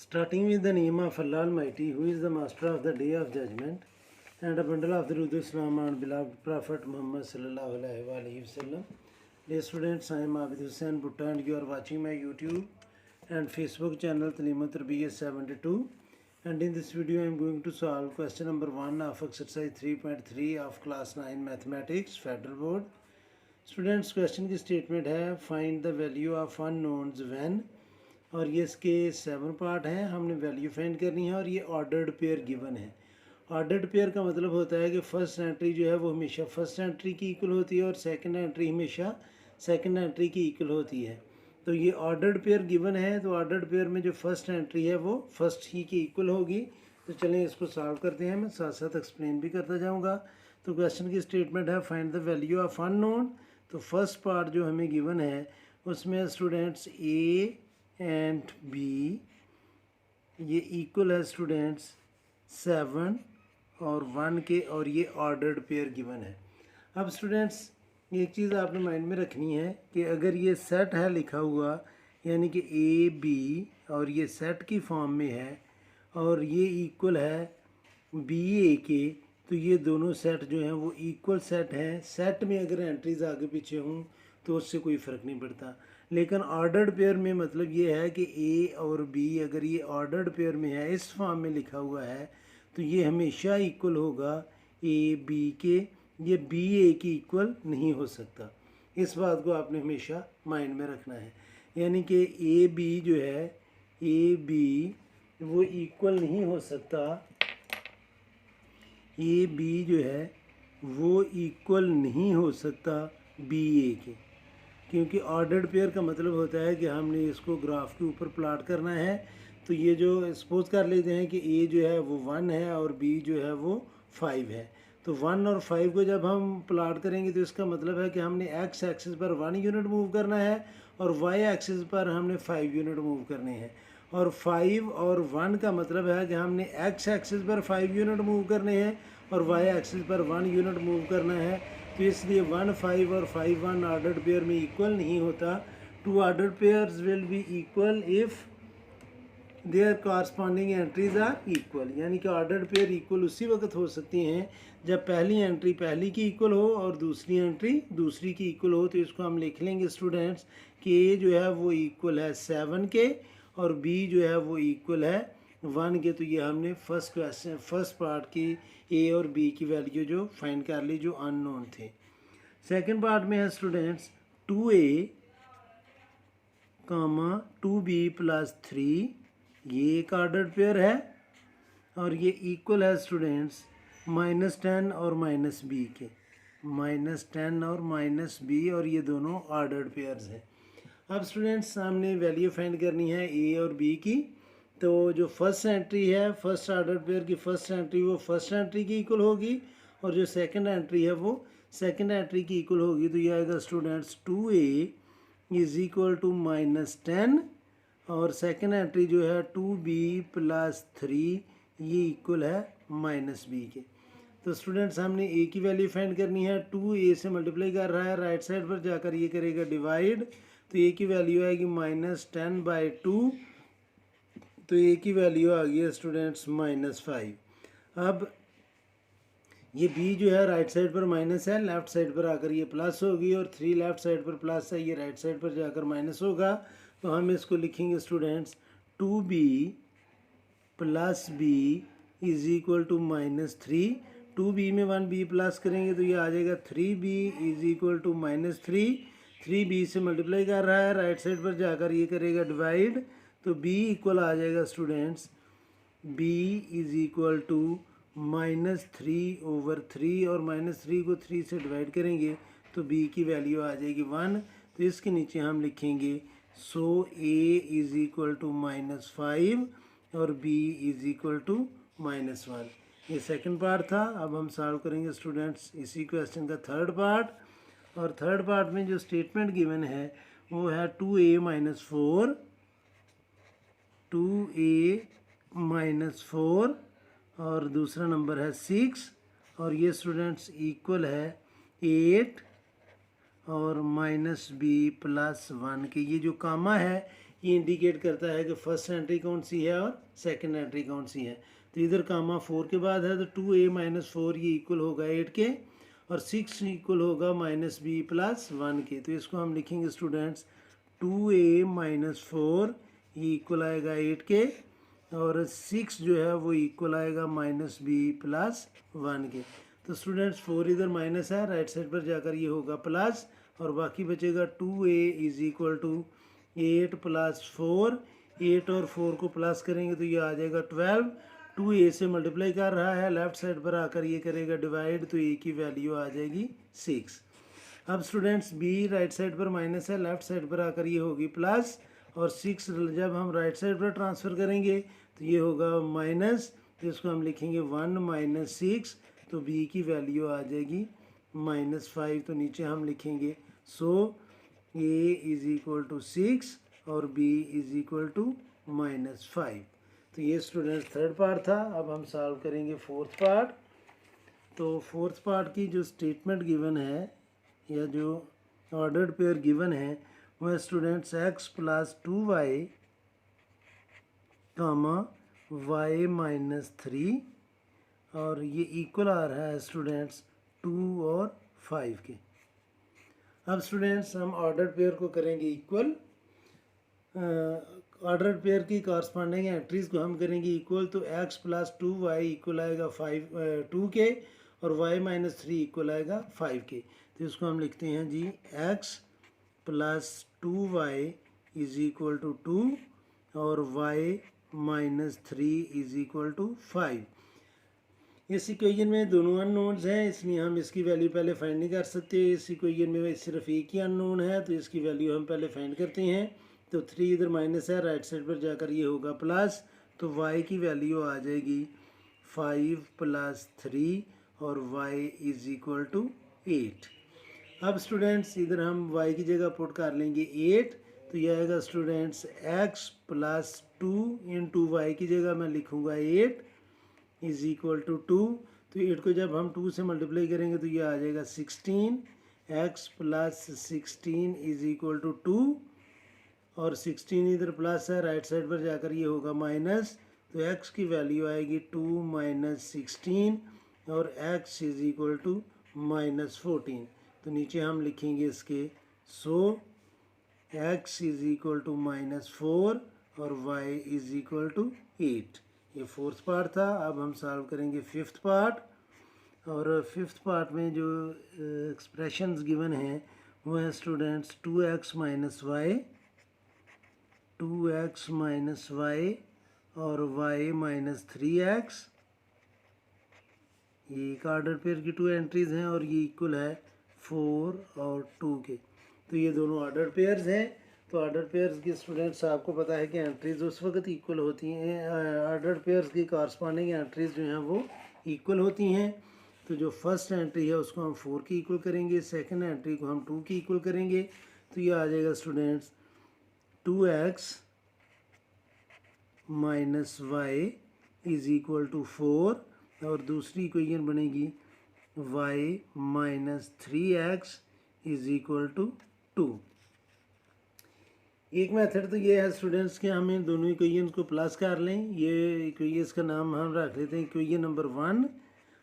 Starting with the name of Allah Almighty, who is the master of the day of judgment, and a bundle of the Rudu Islam and beloved Prophet Muhammad sallallahu alaihi wasallam. Dear students, I am Abid Hussain Butta and you are watching my YouTube and Facebook channel Taleema Tarbiyat 72. And in this video I am going to solve question number 1 of exercise 3.3 of class 9 mathematics Federal Board. Students, question की statement है find the value of unknowns when, और ये इसके 7 part हैं, हमने value find करनी है और ये ऑर्डर्ड पेयर गिवन है। ऑर्डर्ड पेयर का मतलब होता है कि फर्स्ट एंट्री जो है वो हमेशा फर्स्ट एंट्री की इक्वल होती है और सेकंड एंट्री हमेशा सेकंड एंट्री की इक्वल होती है। तो ये ऑर्डर्ड पेयर गिवन है, तो ऑर्डर्ड पेयर में जो फर्स्ट एंट्री है वो फर्स्ट ही की इक्वल होगी। तो चलें इसको सॉल्व करते हैं, मैं साथ साथ एक्सप्लेन भी करता जाऊँगा। तो क्वेश्चन की स्टेटमेंट है find the value of unknown. तो फर्स्ट पार्ट जो हमें गिवन है उसमें स्टूडेंट्स ए एंड बी ये इक्वल है स्टूडेंट्स 7 और 1 के, और ये ऑर्डर्ड पेयर गिवन है। अब स्टूडेंट्स एक चीज़ आपने माइंड में रखनी है कि अगर ये सेट है लिखा हुआ, यानी कि ए बी, और ये सेट की फॉर्म में है और ये इक्वल है बी ए के, तो ये दोनों सेट जो हैं वो इक्वल सेट हैं। सेट में अगर एंट्रीज आगे पीछे हों तो उससे कोई फ़र्क नहीं पड़ता, लेकिन ऑर्डर्ड पेयर में मतलब ये है कि ए और बी अगर ये ऑर्डर्ड पेयर में है, इस फॉर्म में लिखा हुआ है, तो ये हमेशा इक्वल होगा ए बी के, ये बी ए की इक्वल नहीं हो सकता। इस बात को आपने हमेशा माइंड में रखना है, यानी कि ए बी जो है, ए बी वो इक्वल नहीं हो सकता, ए बी जो है वो इक्वल नहीं हो सकता बी ए के, क्योंकि ऑर्डर्ड पेयर का मतलब होता है कि हमने इसको ग्राफ के ऊपर प्लाट करना है। तो ये जो सपोज कर लेते हैं कि ए जो है वो 1 है और बी जो है वो 5 है, तो 1 और 5 को जब हम प्लाट करेंगे तो इसका मतलब है कि हमने एक्स एक्सिस पर 1 यूनिट मूव करना है और वाई एक्सिस पर हमने 5 यूनिट मूव करने हैं। और 5 और 1 का मतलब है कि हमने एक्स एक्सिस पर 5 यूनिट मूव करने हैं और वाई एक्सिस पर 1 यूनिट मूव करना है। तो इसलिए 1 5 और 5 1 ऑर्डर्ड पेयर में इक्वल नहीं होता। Two ordered pairs will be equal if their corresponding entries are equal, यानी कि ऑर्डर्ड पेयर इक्वल उसी वक्त हो सकती हैं जब पहली एंट्री पहली की इक्वल हो और दूसरी एंट्री दूसरी की इक्वल हो। तो इसको हम लिख लेंगे स्टूडेंट्स कि ए जो है वो इक्वल है 7 के और बी जो है वो इक्वल है 1 के। तो ये हमने फर्स्ट क्वेश्चन फर्स्ट पार्ट की ए और बी की वैल्यू जो फाइंड कर ली जो अननोन थे। सेकंड पार्ट में है स्टूडेंट्स 2a, 2b प्लस 3, ये एक ऑर्डर्ड पेयर है और ये इक्वल है स्टूडेंट्स -10 और -b के, -10 और -b, और ये दोनों ऑर्डर्ड पेयर्स हैं। अब स्टूडेंट्स सामने वैल्यू फाइंड करनी है ए और बी की। तो जो फर्स्ट एंट्री है फर्स्ट ऑर्डर पेयर की फर्स्ट एंट्री वो फर्स्ट एंट्री की इक्वल होगी और जो सेकंड एंट्री है वो सेकंड एंट्री की इक्वल होगी। तो ये आएगा students 2a is equal to -10 और सेकंड एंट्री जो है 2b प्लस 3, ये इक्वल है -b के। तो स्टूडेंट्स हमने a की वैल्यू फाइंड करनी है, 2a से मल्टीप्लाई कर रहा है, राइट साइड पर जाकर ये करेगा डिवाइड, तो a की वैल्यू आएगी -10/2, तो ए की वैल्यू आ गई है स्टूडेंट्स -5। अब ये बी जो है राइट साइड पर माइनस है, लेफ्ट साइड पर आकर ये प्लस होगी और 3 लेफ्ट साइड पर प्लस है, ये राइट साइड पर जाकर माइनस होगा। तो हम इसको लिखेंगे students 2b plus b is equal to -3। 2b में 1b प्लस करेंगे तो ये आ जाएगा 3b is equal to -3। 3b से मल्टीप्लाई कर रहा है, राइट साइड पर जाकर ये करेगा डिवाइड, तो b इक्वल आ जाएगा students b is equal to -3/3 और -3 को 3 से डिवाइड करेंगे तो b की वैल्यू आ जाएगी 1। तो इसके नीचे हम लिखेंगे सो a इज इक्वल टू -5 और b इज इक्वल टू -1। ये सेकंड पार्ट था। अब हम सॉल्व करेंगे स्टूडेंट्स इसी क्वेश्चन का थर्ड पार्ट, और थर्ड पार्ट में जो स्टेटमेंट गिवन है वो है 2a-4, 2a-4 और दूसरा नंबर है 6, और ये स्टूडेंट्स इक्वल है 8 और -b प्लस 1 के। ये जो कामा है ये इंडिकेट करता है कि फर्स्ट एंट्री कौन सी है और सेकंड एंट्री कौन सी है। तो इधर कामा 4 के बाद है, तो 2a माइनस 4 ये इक्वल होगा 8 के, और 6 इक्वल होगा माइनस बी प्लस 1 के। तो इसको हम लिखेंगे स्टूडेंट्स 2a माइनस 4 ये इक्वल आएगा 8 के, और 6 जो है वो इक्वल आएगा माइनस बी प्लस 1 के। तो स्टूडेंट्स 4 इधर माइनस है, राइट साइड पर जाकर ये होगा प्लस, और बाकी बचेगा 2a is equal to 8 plus 4, 8 और 4 को प्लस करेंगे तो ये आ जाएगा 12, 2a से मल्टीप्लाई कर रहा है, लेफ्ट साइड पर आकर ये करेगा डिवाइड, तो a की वैल्यू आ जाएगी 6। अब स्टूडेंट्स b राइट साइड पर माइनस है, लेफ्ट साइड पर आकर ये होगी प्लस, और 6 जब हम राइट साइड पर ट्रांसफ़र करेंगे तो ये होगा माइनस, तो इसको हम लिखेंगे 1 माइनस 6, तो b की वैल्यू आ जाएगी -5। तो नीचे हम लिखेंगे सो a इज़ इक्वल टू 6 और b इज़ इक्वल टू -5। तो ये स्टूडेंट्स थर्ड पार्ट था। अब हम सॉल्व करेंगे फोर्थ पार्ट। तो फोर्थ पार्ट की जो स्टेटमेंट गिवन है या जो ऑर्डर्ड पेयर गिवन है वो है स्टूडेंट्स x प्लस 2y कामा y माइनस 3, और ये इक्वल आ रहा है स्टूडेंट्स 2 और 5 के। अब स्टूडेंट्स हम ऑर्डर पेयर को करेंगे इक्वल, ऑर्डर पेयर की कॉरस्पॉन्डिंग एंट्रीज को हम करेंगे इक्वल। तो x प्लस 2y इक्वल आएगा 2 के, और y माइनस 3 इक्वल आएगा 5 के। तो इसको हम लिखते हैं जी x plus 2y is equal to 2 और y minus 3 is equal to 5। इस इक्वेशन में दोनों अननोन्स हैं, इसलिए हम इसकी वैल्यू पहले फाइंड नहीं कर सकते। इस इक्वेशन में सिर्फ एक ही अननोन है, तो इसकी वैल्यू हम पहले फाइंड करते हैं। तो 3 इधर माइनस है, राइट साइड पर जाकर ये होगा प्लस, तो y की वैल्यू आ जाएगी 5 प्लस 3 और y इज इक्वल टू 8। अब स्टूडेंट्स इधर हम y की जगह पुट कर लेंगे 8, तो यह आएगा students x plus 2 into y की जगह मैं लिखूँगा 8 इज इक्वल टू 2। तो 8 को जब हम 2 से मल्टीप्लाई करेंगे तो ये आ जाएगा 16, x plus 16 is equal to 2, और 16 इधर प्लस है, राइट साइड पर जाकर ये होगा माइनस, तो x की वैल्यू आएगी 2 माइनस 16 और x इज इक्वल टू -14। तो नीचे हम लिखेंगे इसके सो x इज इक्वल टू -4 और y इज इक्वल टू 8। ये फोर्थ पार्ट था। अब हम सॉल्व करेंगे फिफ्थ पार्ट, और फिफ्थ पार्ट में जो एक्सप्रेशंस गिवन हैं वो है students 2x minus y, 2x minus y और y माइनस 3x। ये एक ऑर्डर पेयर की 2 एंट्रीज हैं और ये इक्वल है 4 और 2 के। तो ये दोनों ऑर्डर पेयर्स हैं। तो ऑर्डर पेयर्स की स्टूडेंट्स आपको पता है कि एंट्रीज उस वक्त इक्वल होती हैं, ऑर्डर पेयर्स की कॉरस्पॉन्डिंग एंट्रीज जो हैं वो इक्वल होती हैं। तो जो फर्स्ट एंट्री है उसको हम 4 की इक्वल करेंगे, सेकंड एंट्री को हम 2 की इक्वल करेंगे। तो ये आ जाएगा students 2x minus y is equal to 4, और दूसरी इक्वेशन बनेगी y minus 3x is equal to 2। एक मेथड तो ये है स्टूडेंट्स कि हम इन दोनों इक्वेशन को प्लस कर लें। ये इक्वेशन का नाम हम रख लेते हैं इक्वेशन नंबर 1,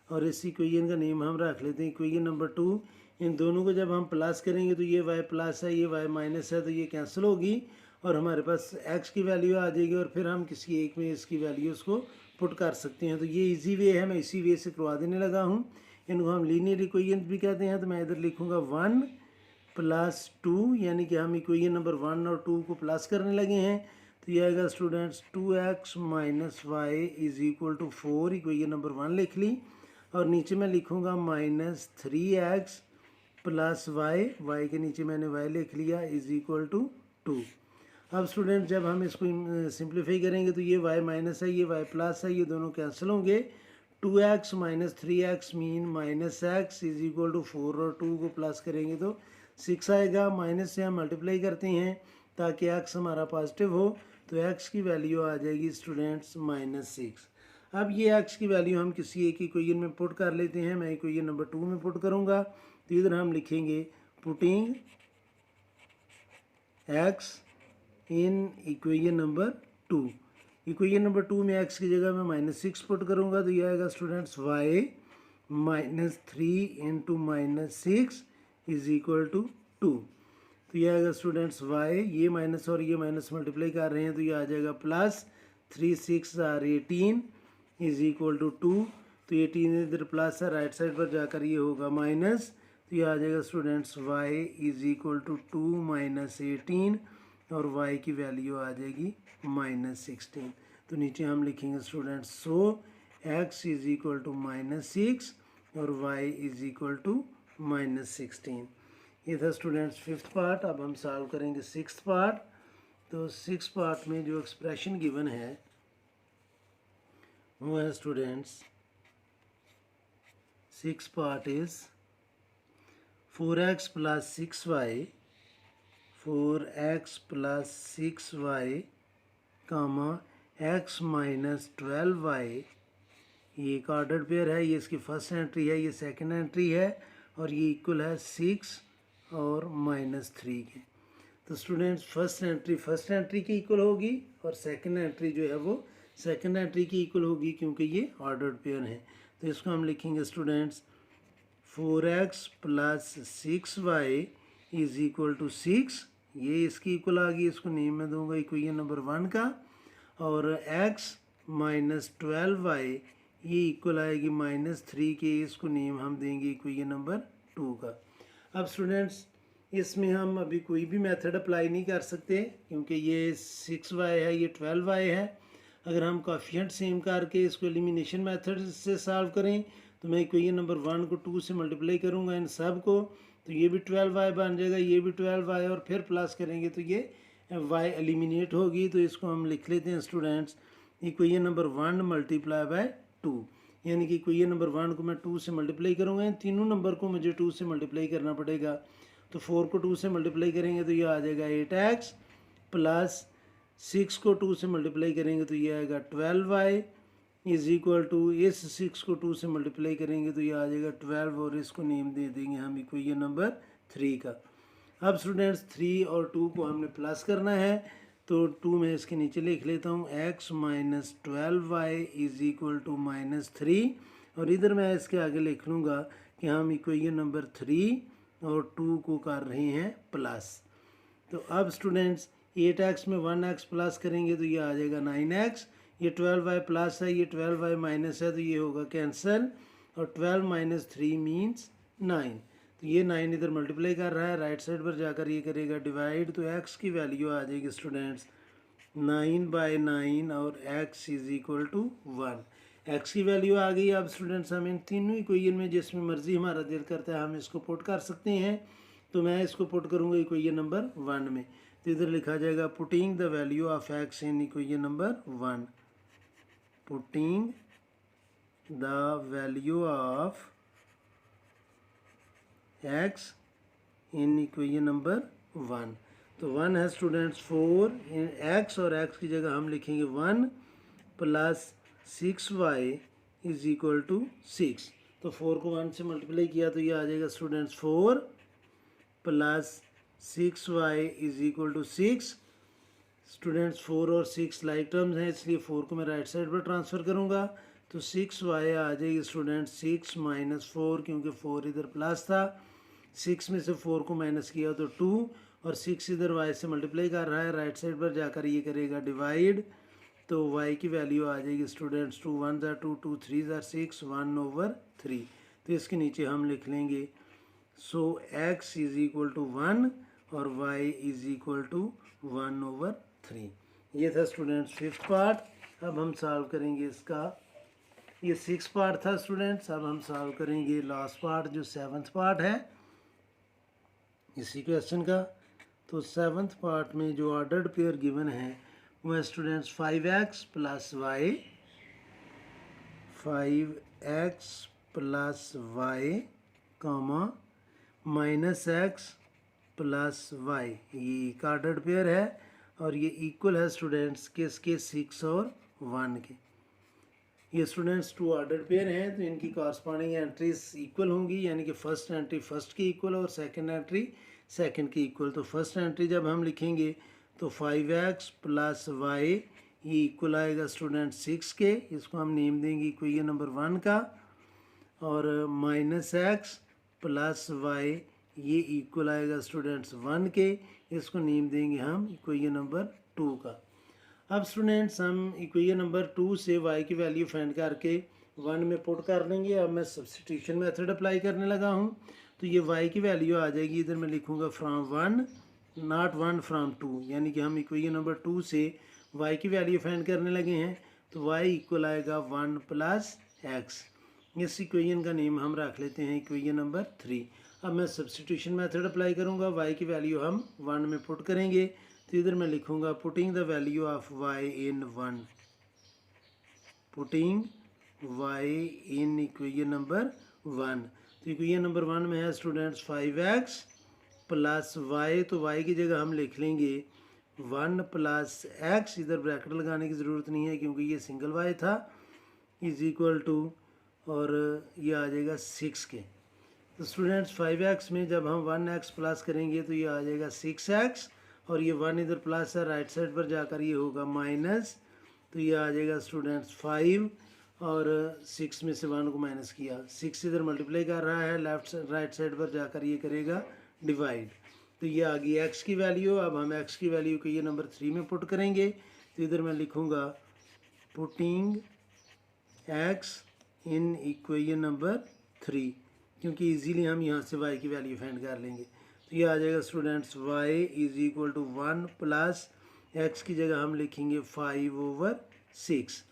और इस इक्वेशन का नेम हम रख लेते हैं इक्वेशन नंबर 2। इन दोनों को जब हम प्लस करेंगे तो ये y प्लस है, ये y माइनस है, तो ये कैंसिल होगी और हमारे पास x की वैल्यू आ जाएगी, और फिर हम किसी एक में इसकी वैल्यूज़ को पुट कर सकते हैं। तो ये इजी वे है, मैं इसी वे से करवा देने लगा हूँ। इनको हम लीनियर इक्वेशन भी कहते हैं। तो मैं इधर लिखूँगा 1 प्लस 2, यानी कि हम इक्वेशन नंबर 1 और 2 को प्लस करने लगे हैं। तो ये आएगा students 2x minus y is equal to 4, equation number 1 लिख ली, और नीचे मैं लिखूँगा माइनस 3x प्लस वाई के नीचे मैंने y लिख लिया इज इक्वल टू 2। अब स्टूडेंट जब हम इसको सिंप्लीफाई करेंगे तो ये y माइनस है, ये y प्लस है, ये दोनों कैंसिल होंगे। 2x minus 3x mean minus x is equal to 4, और 2 को प्लस करेंगे तो 6 आएगा। माइनस से हम मल्टीप्लाई करते हैं ताकि x हमारा पॉजिटिव हो, तो x की वैल्यू आ जाएगी स्टूडेंट्स -6। अब ये x की वैल्यू हम किसी एक इक्वेशन में पुट कर लेते हैं। मैं इक्वेशन नंबर 2 में पुट करूँगा। तो इधर हम लिखेंगे putting x in equation number 2। Equation number 2 में x की जगह मैं -6 पुट करूँगा तो ये आएगा students y -3 into -6 is equal to 2। तो ये आएगा स्टूडेंट्स y, ये माइनस और ये माइनस मल्टीप्लाई कर रहे हैं तो ये आ जाएगा plus 3 6 are 18 is equal to 2। तो 18 इधर प्लस है, राइट साइड पर जाकर ये होगा माइनस, तो ये आ जाएगा students y is equal to 2 minus 18 और y की वैल्यू आ जाएगी -16। तो नीचे हम लिखेंगे students so x is equal to -6 और y इज इक्वल टू -16। ये था स्टूडेंट्स 5th पार्ट। अब हम सॉल्व करेंगे 6th पार्ट। तो 6th पार्ट में जो एक्सप्रेशन गिवन है वो है students 6th part is 4x plus 6y 4x plus 6y comma x minus 12y। ये एक ऑर्डर पेयर है, ये इसकी फर्स्ट एंट्री है, ये सेकंड एंट्री है और ये इक्वल है 6 और -3 के। तो स्टूडेंट्स फर्स्ट एंट्री की इक्वल होगी और सेकंड एंट्री जो है वो सेकंड एंट्री की इक्वल होगी क्योंकि ये ऑर्डर्ड पेयर है। तो इसको हम लिखेंगे students 4x plus 6y is equal to 6, ये इसकी इक्वल आ गई, इसको नेम में दूंगा इक्वेशन नंबर 1 का। और x माइनस 12y ये इक्वल आएगी -3 के, इसको नेम हम देंगे इक्वेशन नंबर 2 का। अब स्टूडेंट्स इसमें हम अभी कोई भी मेथड अप्लाई नहीं कर सकते क्योंकि ये 6y है, ये 12y है। अगर हम कोएफिशिएंट सेम करके इसको एलिमिनेशन मेथड से सॉल्व करें तो मैं इक्वेशन नंबर 1 को 2 से मल्टीप्लाई करूँगा इन सब को, तो ये भी 12y बन जाएगा, ये भी 12y और फिर प्लस करेंगे तो ये y एलिमिनेट होगी। तो इसको हम लिख लेते हैं students equation number 1 multiply by 2, यानी कि इक्वेशन नंबर 1 को मैं 2 से मल्टीप्लाई करूँगा, इन तीनों नंबर को मुझे 2 से मल्टीप्लाई करना पड़ेगा। तो 4 को 2 से मल्टीप्लाई करेंगे तो ये आ जाएगा 8x प्लस 6 को 2 से मल्टीप्लाई करेंगे तो ये आएगा 12y इज इक्वल टू, इस 6 को 2 से मल्टीप्लाई करेंगे तो ये आ जाएगा 12 और इसको नेम दे देंगे हम इक्वेशन नंबर 3 का। अब स्टूडेंट्स 3 और 2 को हमने प्लस करना है तो 2 में इसके नीचे लिख लेता हूँ x minus 12y is equal to -3 और इधर मैं इसके आगे लिख लूँगा कि हम इक्वेशन नंबर 3 और 2 को कर रहे हैं प्लस। तो अब स्टूडेंट्स 8x में 1x प्लस करेंगे तो ये आ जाएगा 9x, ये 12y प्लस है, ये 12y माइनस है तो ये होगा कैंसिल और 12 माइनस 3 मीन्स 9। तो ये 9 इधर मल्टीप्लाई कर रहा है, राइट साइड पर जाकर ये करेगा डिवाइड, तो x की वैल्यू आ जाएगी स्टूडेंट्स 9/9 और x is equal to 1। x की वैल्यू आ गई। अब स्टूडेंट्स हम इन तीनों इक्वेशन में जिसमें मर्जी हमारा दिल करता है हम इसको पुट कर सकते हैं। तो मैं इसको पुट करूँगा इक्वेशन नंबर 1 में, तो इधर लिखा जाएगा putting the value of x in equation number 1, putting the value of x in equation number 1। तो 1 है स्टूडेंट्स 4 इन x और x की जगह हम लिखेंगे 1 plus 6y is equal to 6। तो 4 को 1 से मल्टीप्लाई किया तो ये आ जाएगा students 4 plus 6y is equal to 6। Students 4 और 6 लाइक टर्म्स हैं इसलिए 4 को मैं राइट साइड पर ट्रांसफ़र करूँगा तो 6y आ जाएगी स्टूडेंट्स 6 माइनस 4, क्योंकि 4 इधर प्लस था, 6 में से 4 को माइनस किया तो 2 और 6 इधर y से मल्टीप्लाई कर रहा है, राइट साइड पर जाकर ये करेगा डिवाइड, तो y की वैल्यू आ जाएगी स्टूडेंट्स 2 1 ज़ा 2 2 3 ज़ा 6 1/3। तो इसके नीचे हम लिख लेंगे सो x इज इक्वल टू 1 और y इज इक्वल टू 1/3। ये था स्टूडेंट्स 5th पार्ट। अब हम सॉल्व करेंगे इसका, ये 6 पार्ट था स्टूडेंट्स। अब हम सॉल्व करेंगे लास्ट पार्ट जो 7th पार्ट है इसी क्वेश्चन का। तो 7th पार्ट में जो ऑर्डर्ड पेयर गिवन है वो है students 5x plus y, 5x plus y कामा -x प्लस y, ये एक ऑर्डर्ड पेयर है और ये इक्वल है स्टूडेंट्स किसके 6 और 1 के। ये स्टूडेंट्स 2 ऑर्डर्ड पेयर हैं तो इनकी कॉरस्पॉन्डिंग एंट्रीज इक्वल होंगी, यानी कि फर्स्ट एंट्री फर्स्ट की इक्वल और सेकंड एंट्री सेकंड की इक्वल। तो फर्स्ट एंट्री जब हम लिखेंगे तो 5x प्लस वाई ये इक्वल आएगा स्टूडेंट 6 के, इसको हम नेम देंगे इक्वेशन नंबर 1 का। और माइनस एक्स प्लस वाई ये इक्वल आएगा स्टूडेंट्स 1 के, इसको नेम देंगे हम इक्वेशन नंबर 2 का। अब स्टूडेंट्स हम इक्वेशन नंबर 2 से y की वैल्यू फाइंड करके 1 में पुट कर लेंगे। अब मैं सब्स्टिट्यूशन मेथड अप्लाई करने लगा हूँ, तो ये y की वैल्यू आ जाएगी, इधर मैं लिखूँगा फ्राम 1 नॉट 1 फ्राम 2, यानी कि हम इक्वेशन नंबर 2 से y की वैल्यू फाइंड करने लगे हैं। तो y इक्वल आएगा 1 प्लस एक्स, इस इक्वेशन का नेम हम रख लेते हैं इक्वेशन नंबर 3। अब मैं सब्स्टिट्यूशन मेथड अप्लाई करूँगा, y की वैल्यू हम 1 में पुट करेंगे, तो इधर मैं लिखूँगा putting the value of y in 1, putting y in equation number 1। तो इक्वेशन नंबर 1 में है स्टूडेंट्स 5x प्लस y, तो y की जगह हम लिख लेंगे 1 प्लस x, इधर ब्रैकेट लगाने की ज़रूरत नहीं है क्योंकि ये सिंगल y था, इज इक्वल टू, और ये आ जाएगा 6 के। तो स्टूडेंट्स 5x में जब हम 1x प्लस करेंगे तो ये आ जाएगा 6x, और ये 1 इधर प्लस है, राइट साइड पर जाकर ये होगा माइनस, तो ये आ जाएगा स्टूडेंट्स 5, और 6 में से 1 को माइनस किया, 6 इधर मल्टीप्लाई कर रहा है, राइट साइड पर जाकर ये करेगा डिवाइड, तो ये आ गई x की वैल्यू। अब हम x की वैल्यू को ये नंबर 3 में पुट करेंगे, तो इधर मैं लिखूँगा putting x in equation number 3, क्योंकि इजीली हम यहाँ से y की वैल्यू फाइंड कर लेंगे। तो ये आ जाएगा students y is equal to 1 plus x की जगह हम लिखेंगे 5/6।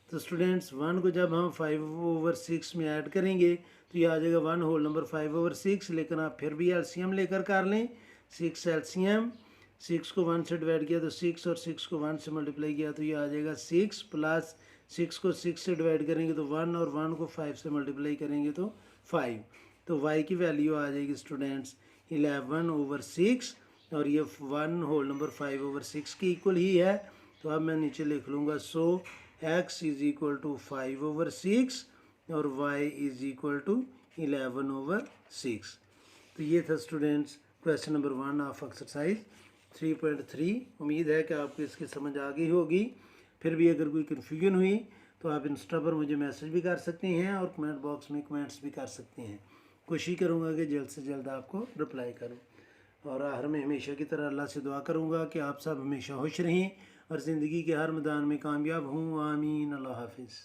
तो स्टूडेंट्स 1 को जब हम 5/6 में ऐड करेंगे तो ये आ जाएगा 1 होल नंबर 5/6, लेकिन आप फिर भी एलसीएम लेकर कर लें, 6 एलसीएम, 6 को 1 से डिवाइड किया तो 6, और 6 को 1 से मल्टीप्लाई किया तो ये आ जाएगा 6, प्लस 6 को 6 से डिवाइड करेंगे तो 1, और 1 को 5 से मल्टीप्लाई करेंगे तो 5। तो y की वैल्यू आ जाएगी स्टूडेंट्स 11/6, और ये 1 होल नंबर 5/6 की इक्वल ही है। तो अब मैं नीचे लिख लूँगा सो x इज इक्वल टू 5/6 और y इज इक्वल टू 11/6। तो ये था students question number 1 of exercise 3.3। उम्मीद है कि आपको इसकी समझ आ गई होगी। फिर भी अगर कोई कन्फ्यूजन हुई तो आप इंस्टा पर मुझे मैसेज भी कर सकते हैं और कमेंट बॉक्स में कमेंट्स भी कर सकते हैं। कोशिश करूँगा कि जल्द से जल्द आपको रिप्लाई करूँ, और आखिर में हमेशा की तरह अल्लाह से दुआ करूँगा कि आप सब हमेशा खुश रहें और ज़िंदगी के हर मैदान में कामयाब हों। आमीन। अल्लाह हाफिज़।